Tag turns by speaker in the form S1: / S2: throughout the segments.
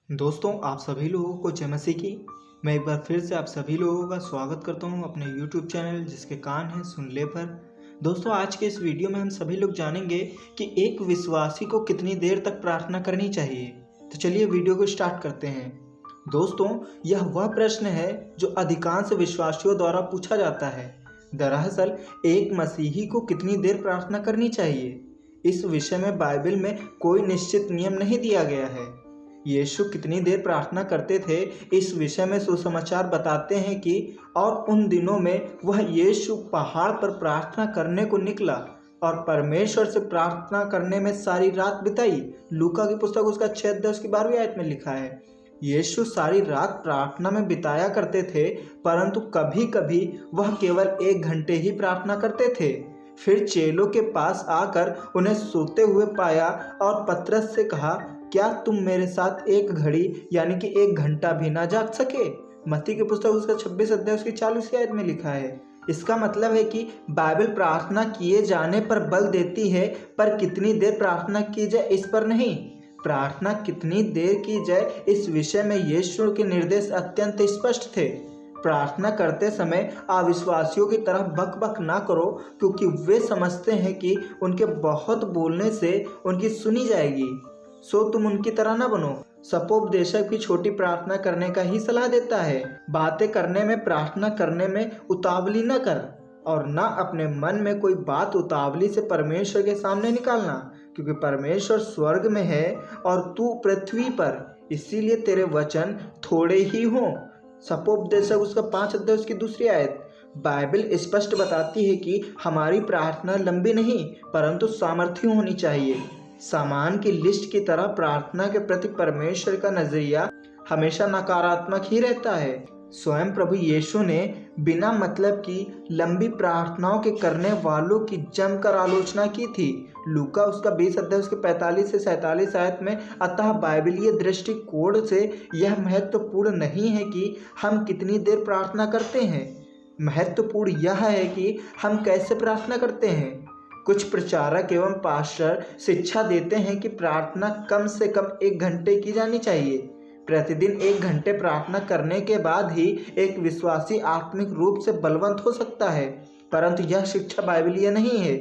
S1: दोस्तों, आप सभी लोगों को जय मसीह की। मैं एक बार फिर से आप सभी लोगों का स्वागत करता हूं अपने YouTube चैनल जिसके कान हैं सुन ले पर। दोस्तों, आज के इस वीडियो में हम सभी लोग जानेंगे कि एक विश्वासी को कितनी देर तक प्रार्थना करनी चाहिए। तो चलिए वीडियो को स्टार्ट करते हैं। दोस्तों, यह वह प्रश्न है जो अधिकांश विश्वासियों द्वारा पूछा जाता है। दरअसल एक मसीही को कितनी देर प्रार्थना करनी चाहिए, इस विषय में बाइबल में कोई निश्चित नियम नहीं दिया गया है। यीशु कितनी देर प्रार्थना करते थे, इस विषय में सुसमाचार बताते हैं कि और उन दिनों में वह यीशु पहाड़ पर प्रार्थना करने को निकला और परमेश्वर से प्रार्थना करने में सारी रात बिताई। लूका की पुस्तक उसका 6 अध्याय उसकी 12वीं आयत में लिखा है। यीशु सारी रात प्रार्थना में बिताया करते थे, परंतु कभी कभी वह केवल 1 घंटे ही प्रार्थना करते थे। फिर चेलों के पास आकर उन्हें सोते हुए पाया और पतरस से कहा, क्या तुम मेरे साथ 1 घड़ी यानी कि 1 घंटा भी ना जाग सके। मत्ती की पुस्तक उसका 26 अध्याय उसकी 40वीं आयत में लिखा है। इसका मतलब है कि बाइबल प्रार्थना किए जाने पर बल देती है, पर कितनी देर प्रार्थना की जाए इस पर नहीं। प्रार्थना कितनी देर की जाए इस विषय में यीशु के निर्देश अत्यंत स्पष्ट थे। प्रार्थना करते समय अविश्वासियों की तरह बक बक ना करो, क्योंकि वे समझते हैं कि उनके बहुत बोलने से उनकी सुनी जाएगी। सो तुम उनकी तरह ना बनो। सपोपदेशक भी छोटी प्रार्थना करने का ही सलाह देता है। बातें करने में, प्रार्थना करने में उतावली न कर और ना अपने मन में कोई बात उतावली से परमेश्वर के सामने निकालना, क्योंकि परमेश्वर स्वर्ग में है और तू पृथ्वी पर, इसीलिए तेरे वचन थोड़े ही हों। सपोपदेशक उसका 5 अध्याय उसकी 2री आयत। बाइबल स्पष्ट बताती है कि हमारी प्रार्थना लंबी नहीं परंतु सामर्थ्य होनी चाहिए। सामान की लिस्ट की तरह प्रार्थना के प्रति परमेश्वर का नजरिया हमेशा नकारात्मक ही रहता है। स्वयं प्रभु यीशु ने बिना मतलब की लंबी प्रार्थनाओं के करने वालों की जमकर आलोचना की थी। लूका उसका 20 अध्याय उसके 45 से 47 आयत में। अतः बाइबलीय दृष्टिकोण से यह महत्वपूर्ण नहीं है कि हम कितनी देर प्रार्थना करते हैं, महत्वपूर्ण यह है कि हम कैसे प्रार्थना करते हैं। कुछ प्रचारक एवं पास्टर शिक्षा देते हैं कि प्रार्थना कम से कम 1 घंटे की जानी चाहिए। प्रतिदिन 1 घंटे प्रार्थना करने के बाद ही एक विश्वासी आत्मिक रूप से बलवंत हो सकता है, परंतु यह शिक्षा बाइबलीय नहीं है।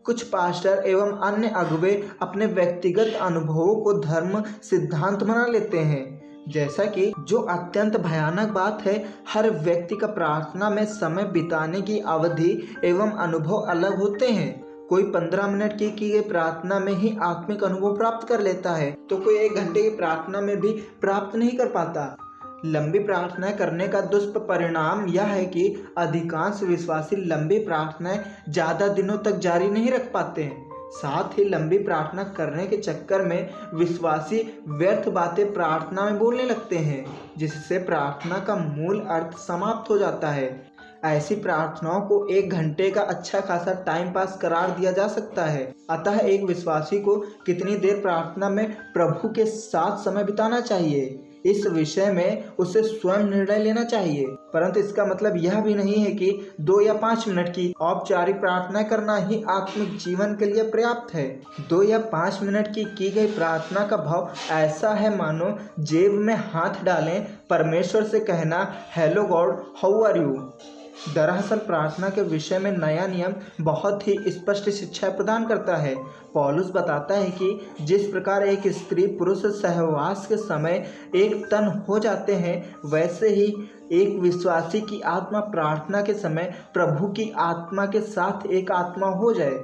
S1: कुछ पास्टर एवं अन्य अगुवे अपने व्यक्तिगत अनुभवों को धर्म सिद्धांत बना लेते हैं, जैसा कि जो अत्यंत भयानक बात है। हर व्यक्ति का प्रार्थना में समय बिताने की अवधि एवं अनुभव अलग होते हैं। कोई 15 मिनट की गई प्रार्थना में ही आत्मिक अनुभव प्राप्त कर लेता है, तो कोई 1 घंटे की प्रार्थना में भी प्राप्त नहीं कर पाता। लंबी प्रार्थना करने का दुष्परिणाम यह है कि अधिकांश विश्वासी लंबी प्रार्थनाएं ज़्यादा दिनों तक जारी नहीं रख पाते हैं। साथ ही लंबी प्रार्थना करने के चक्कर में विश्वासी व्यर्थ बातें प्रार्थना में बोलने लगते हैं, जिससे प्रार्थना का मूल अर्थ समाप्त हो जाता है। ऐसी प्रार्थनाओं को 1 घंटे का अच्छा खासा टाइम पास करार दिया जा सकता है। अतः एक विश्वासी को कितनी देर प्रार्थना में प्रभु के साथ समय बिताना चाहिए, इस विषय में उसे स्वयं निर्णय लेना चाहिए। परंतु इसका मतलब यह भी नहीं है कि 2 या 5 मिनट की औपचारिक प्रार्थना करना ही आत्मिक जीवन के लिए पर्याप्त है। 2 या 5 मिनट की गई प्रार्थना का भाव ऐसा है मानो जेब में हाथ डालें परमेश्वर से कहना, hello God, how are you. दरअसल प्रार्थना के विषय में नया नियम बहुत ही स्पष्ट शिक्षा प्रदान करता है। पौलुस बताता है कि जिस प्रकार एक स्त्री पुरुष सहवास के समय एक तन हो जाते हैं, वैसे ही एक विश्वासी की आत्मा प्रार्थना के समय प्रभु की आत्मा के साथ एक आत्मा हो जाए।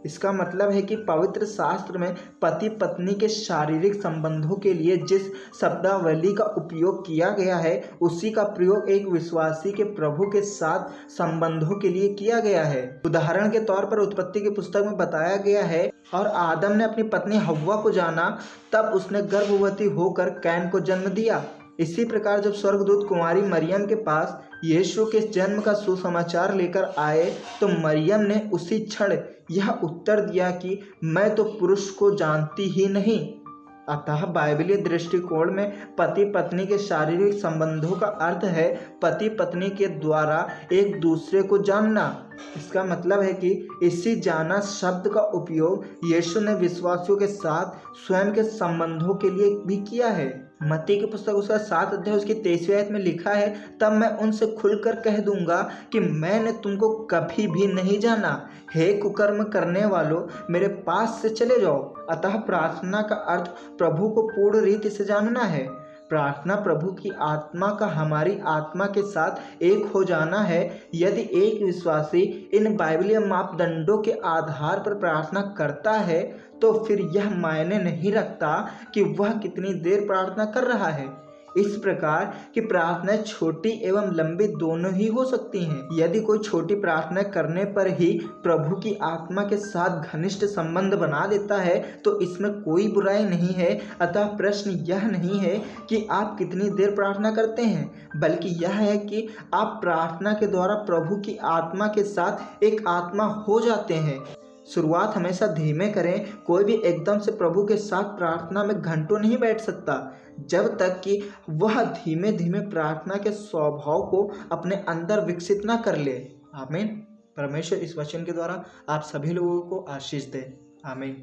S1: इसका मतलब है कि पवित्र शास्त्र में पति पत्नी के शारीरिक संबंधों के लिए जिस शब्दावली का उपयोग किया गया है, उसी का प्रयोग एक विश्वासी के प्रभु के साथ संबंधों के लिए किया गया है। उदाहरण के तौर पर उत्पत्ति की पुस्तक में बताया गया है, और आदम ने अपनी पत्नी हव्वा को जाना, तब उसने गर्भवती होकर कैन को जन्म दिया। इसी प्रकार जब स्वर्गदूत कुमारी मरियम के पास यीशु के जन्म का सुसमाचार लेकर आए, तो मरियम ने उसी क्षण यह उत्तर दिया कि मैं तो पुरुष को जानती ही नहीं। अतः बाइबलीय दृष्टिकोण में पति पत्नी के शारीरिक संबंधों का अर्थ है पति पत्नी के द्वारा एक दूसरे को जानना। इसका मतलब है कि इसी जाना शब्द का उपयोग यीशु ने विश्वासियों के साथ स्वयं के संबंधों के लिए भी किया है। मत्ती की पुस्तक उसका 7 अध्याय उसकी 23वीं आयत में लिखा है, तब मैं उनसे खुलकर कह दूंगा कि मैंने तुमको कभी भी नहीं जाना। हे कुकर्म करने वालों, मेरे पास से चले जाओ। अतः प्रार्थना का अर्थ प्रभु को पूर्ण रीति से जानना है। प्रार्थना प्रभु की आत्मा का हमारी आत्मा के साथ एक हो जाना है। यदि एक विश्वासी इन बाइबलीय मापदंडों के आधार पर प्रार्थना करता है तो फिर यह मायने नहीं रखता कि वह कितनी देर प्रार्थना कर रहा है। इस प्रकार की प्रार्थनाएं छोटी एवं लंबी दोनों ही हो सकती हैं। यदि कोई छोटी प्रार्थना करने पर ही प्रभु की आत्मा के साथ घनिष्ठ संबंध बना देता है तो इसमें कोई बुराई नहीं है। अतः प्रश्न यह नहीं है कि आप कितनी देर प्रार्थना करते हैं, बल्कि यह है कि आप प्रार्थना के द्वारा प्रभु की आत्मा के साथ एक आत्मा हो जाते हैं। शुरुआत हमेशा धीमे करें। कोई भी एकदम से प्रभु के साथ प्रार्थना में घंटों नहीं बैठ सकता जब तक कि वह धीमे धीमे प्रार्थना के स्वभाव को अपने अंदर विकसित ना कर ले। आमीन। परमेश्वर इस वचन के द्वारा आप सभी लोगों को आशीष दे। आमीन।